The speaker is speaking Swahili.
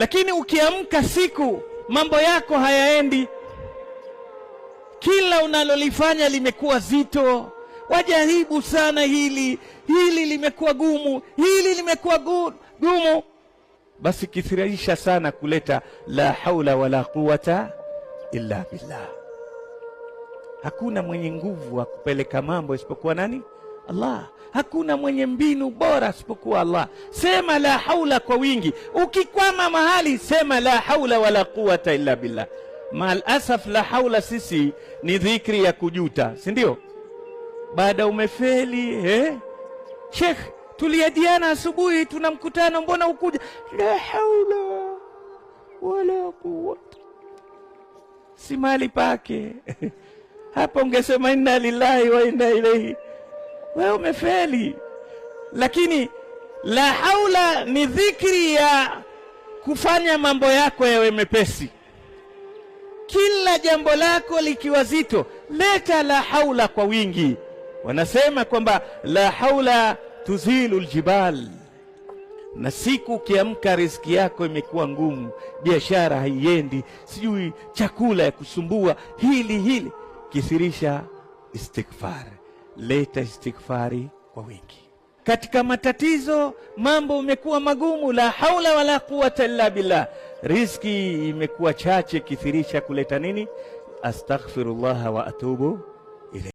Lakini ukiamka siku mambo yako hayaendi, kila unalolifanya limekuwa zito, wajaribu sana hili limekuwa gumu, hili limekuwa gumu, basi kithirisha sana kuleta la haula wala quwata illa billah. Hakuna mwenye nguvu wa kupeleka mambo isipokuwa nani? Allah. Hakuna mwenye mbinu bora isipokuwa Allah. Sema la haula kwa wingi. Ukikwama mahali sema la haula wala quwata illa billah. Maal asaf, la haula sisi ni dhikri ya kujuta, si ndio? Baada umefeli, Sheikh, tuliadiana asubuhi tuna mkutano, mbona ukuja? La haula wala quwata. Si mali pake. Hapa ungesema inna lillahi wa inna ilaihi. Wewe umefeli. Lakini la haula ni dhikri ya kufanya mambo yako yawe mepesi. Kila jambo lako likiwa zito, leta la haula kwa wingi. Wanasema kwamba la haula tuzilu aljibal. Na siku ukiamka riziki yako imekuwa ngumu, biashara haiendi, sijui chakula ya kusumbua, hili, kithirisha istighfar. Leta istighfari kwa wingi. Katika matatizo, mambo umekuwa magumu, la haula wala quwata illa billah. Riziki imekuwa chache, kithirisha kuleta nini? Astaghfirullah wa atubu